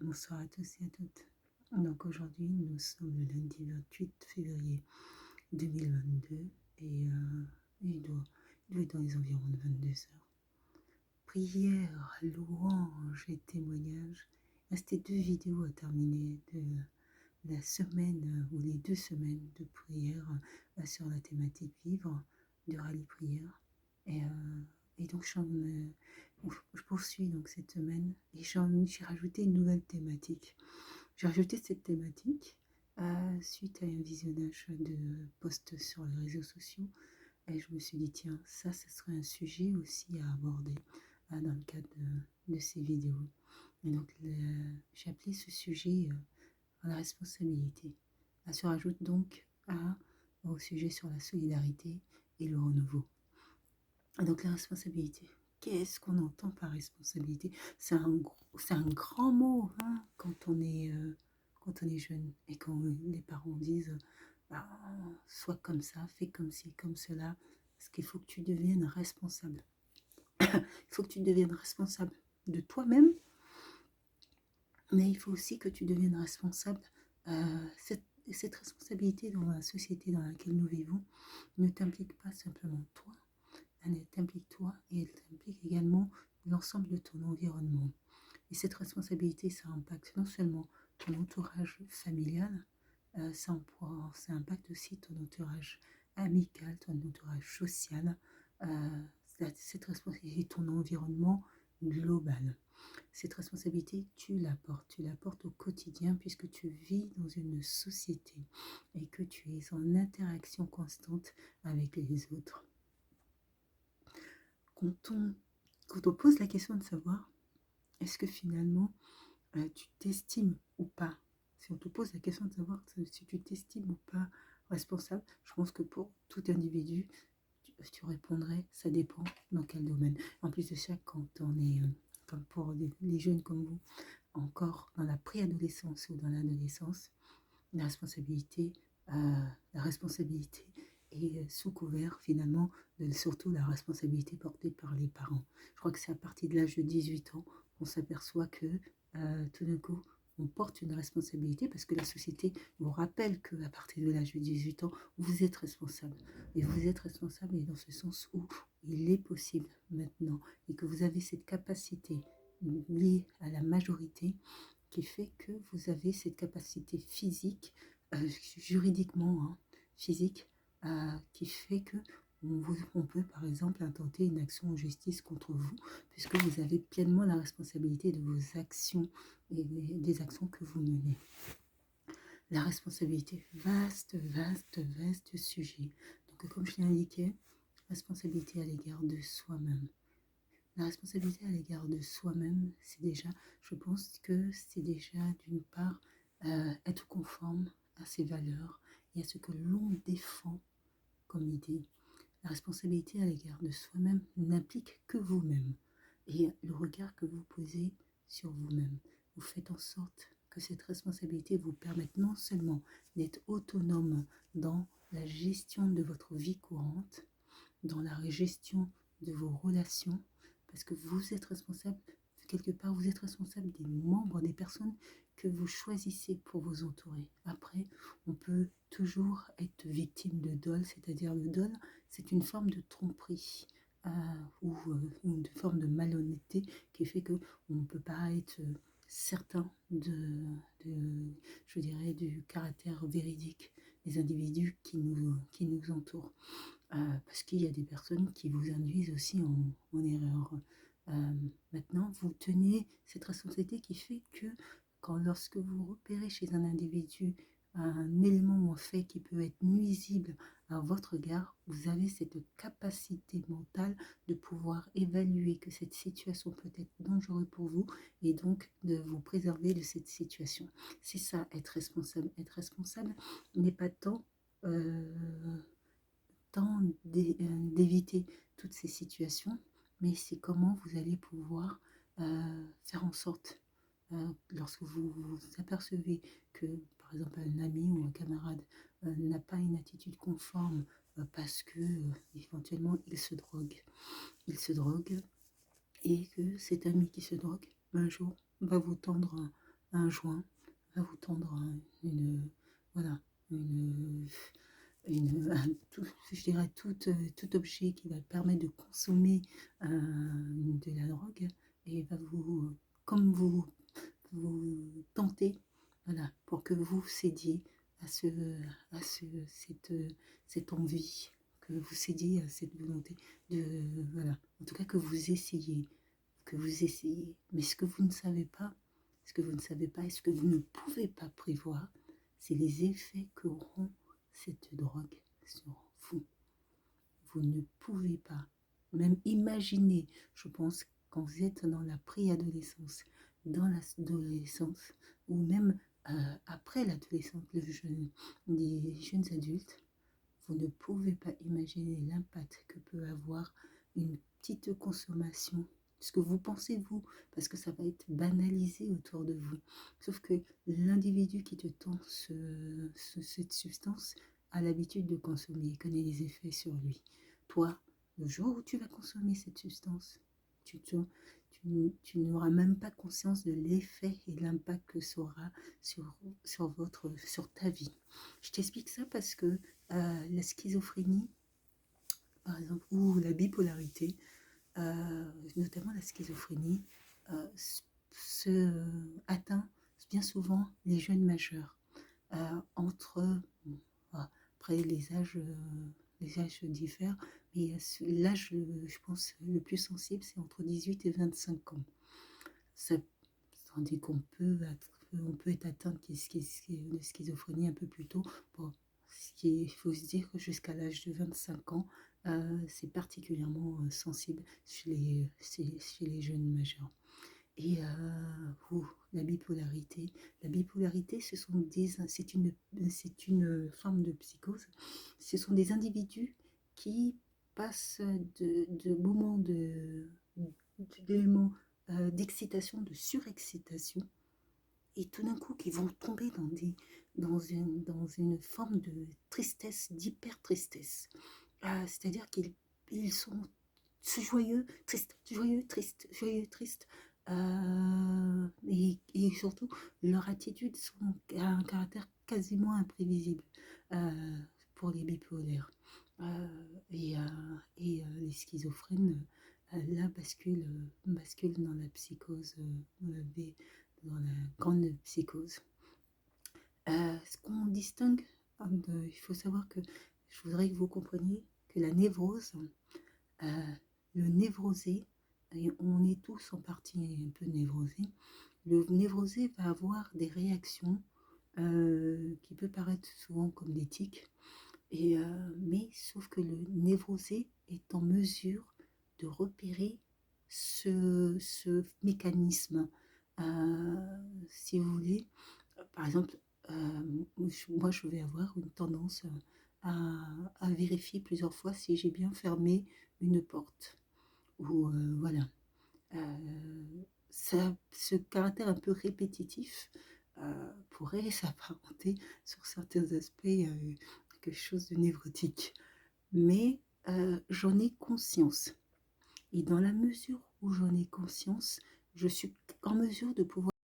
Bonsoir à tous et à toutes. Donc aujourd'hui, nous sommes le lundi 28 février 2022 et il doit être dans les environs de 22 heures. Prière, louange et témoignage. Il restait 2 vidéos à terminer de la semaine ou les 2 semaines de prière sur la thématique vivre de rallye prière. Et donc je poursuis donc cette semaine et j'ai rajouté une nouvelle thématique. J'ai rajouté cette thématique suite à un visionnage de posts sur les réseaux sociaux et je me suis dit tiens, ça serait un sujet aussi à aborder dans le cadre de ces vidéos. Et donc j'ai appelé ce sujet la responsabilité. Elle se rajoute donc au sujet sur la solidarité et le renouveau. Et donc la responsabilité. Qu'est-ce qu'on entend par responsabilité? C'est un grand mot hein, quand on est jeune et quand les parents disent bah, sois comme ça, fais comme ci, comme cela, parce qu'il faut que tu deviennes responsable. Il faut que tu deviennes responsable de toi-même, mais il faut aussi que tu deviennes responsable. Cette responsabilité dans la société dans laquelle nous vivons ne t'implique pas simplement toi, elle t'implique toi et elle t'implique également l'ensemble de ton environnement. Et cette responsabilité, ça impacte non seulement ton entourage familial, ça impacte aussi ton entourage amical, ton entourage social, cette responsabilité, ton environnement global. Cette responsabilité, tu l'apportes au quotidien puisque tu vis dans une société et que tu es en interaction constante avec les autres. Quand on pose la question de savoir est-ce que finalement tu t'estimes ou pas, si on te pose la question de savoir si tu t'estimes ou pas responsable, je pense que pour tout individu, tu répondrais ça dépend dans quel domaine. En plus de ça, quand on est, comme pour les jeunes comme vous, encore dans la préadolescence ou dans l'adolescence, la responsabilité, la responsabilité est sous couvert finalement surtout la responsabilité portée par les parents. Je crois que c'est à partir de l'âge de 18 ans qu'on s'aperçoit que tout d'un coup on porte une responsabilité parce que la société vous rappelle qu'à partir de l'âge de 18 ans vous êtes responsable. Et vous êtes responsable dans ce sens où il est possible maintenant et que vous avez cette capacité liée à la majorité qui fait que vous avez cette capacité physique, juridiquement physique, qui fait que on peut par exemple intenter une action en justice contre vous, puisque vous avez pleinement la responsabilité de vos actions et des actions que vous menez. La responsabilité, vaste sujet. Donc comme je l'ai indiqué, responsabilité à l'égard de soi-même. La responsabilité à l'égard de soi-même, c'est déjà, je pense que c'est déjà d'une part être conforme à ses valeurs et à ce que l'on défend comme idée. La responsabilité à l'égard de soi-même n'implique que vous-même et le regard que vous posez sur vous-même. Vous faites en sorte que cette responsabilité vous permette non seulement d'être autonome dans la gestion de votre vie courante, dans la gestion de vos relations, parce que vous êtes responsable, quelque part, vous êtes responsable des membres, des personnes que vous choisissez pour vous entourer. Après, on peut toujours être victime de dol, c'est-à-dire le dol, c'est une forme de tromperie ou une forme de malhonnêteté qui fait qu'on ne peut pas être certain je dirais, du caractère véridique des individus qui nous entourent. Parce qu'il y a des personnes qui vous induisent aussi en erreur. Maintenant, vous tenez cette responsabilité qui fait que lorsque vous repérez chez un individu un élément ou un fait qui peut être nuisible à votre regard, vous avez cette capacité mentale de pouvoir évaluer que cette situation peut être dangereuse pour vous et donc de vous préserver de cette situation. C'est ça, être responsable. Être responsable n'est pas tant d'éviter toutes ces situations, mais c'est comment vous allez pouvoir faire en sorte, lorsque vous vous apercevez que, par exemple, un ami ou un camarade n'a pas une attitude conforme parce que éventuellement il se drogue, et que cet ami qui se drogue, un jour, va vous tendre un joint, va vous tendre voilà, une, je dirais tout objet qui va permettre de consommer de la drogue et va vous, comme vous tenter, voilà, pour que vous cédiez à, cette envie, que vous cédiez à cette volonté voilà, en tout cas que vous essayez. Mais ce que vous ne savez pas, et ce que vous ne pouvez pas prévoir, c'est les effets qu'auront cette drogue sur vous. Vous ne pouvez pas même imaginer, je pense, quand vous êtes dans la préadolescence, dans l'adolescence, ou même après l'adolescence, les jeunes adultes, vous ne pouvez pas imaginer l'impact que peut avoir une petite consommation. Ce que vous pensez, vous, parce que ça va être banalisé autour de vous. Sauf que l'individu qui te tend cette substance a l'habitude de consommer, il connaît les effets sur lui. Toi, le jour où tu vas consommer cette substance, tu n'auras même pas conscience de l'effet et de l'impact que ça aura sur ta vie. Je t'explique ça parce que la schizophrénie, par exemple, ou la bipolarité, notamment la schizophrénie, atteint bien souvent les jeunes majeurs. Entre, après les âges diffèrent, mais l'âge, je pense, le plus sensible, c'est entre 18 et 25 ans. Ça, tandis qu'on peut être atteint de schizophrénie un peu plus tôt. Bon, il faut se dire que jusqu'à l'âge de 25 ans, c'est particulièrement sensible chez les jeunes majeurs. Et la bipolarité, c'est une forme de psychose. Ce sont des individus qui passent de moments d'éléments d'excitation, de surexcitation, et tout d'un coup qui vont tomber dans une forme de tristesse, d'hyper-tristesse. C'est-à-dire qu'ils sont joyeux, triste, joyeux, triste, joyeux, triste. Et surtout, leurs attitudes a un caractère quasiment imprévisible pour les bipolaires. Les schizophrènes, là, basculent dans la psychose, dans la grande psychose. Ce qu'on distingue, il faut savoir que je voudrais que vous compreniez que la névrose, le névrosé, et on est tous en partie un peu névrosés, le névrosé va avoir des réactions qui peuvent paraître souvent comme des tics, mais sauf que le névrosé est en mesure de repérer ce mécanisme. Si vous voulez, par exemple, moi je vais avoir une tendance à vérifier plusieurs fois si j'ai bien fermé une porte. Ou voilà. Ce caractère un peu répétitif pourrait s'apparenter sur certains aspects quelque chose de névrotique. Mais j'en ai conscience. Et dans la mesure où j'en ai conscience, je suis en mesure de pouvoir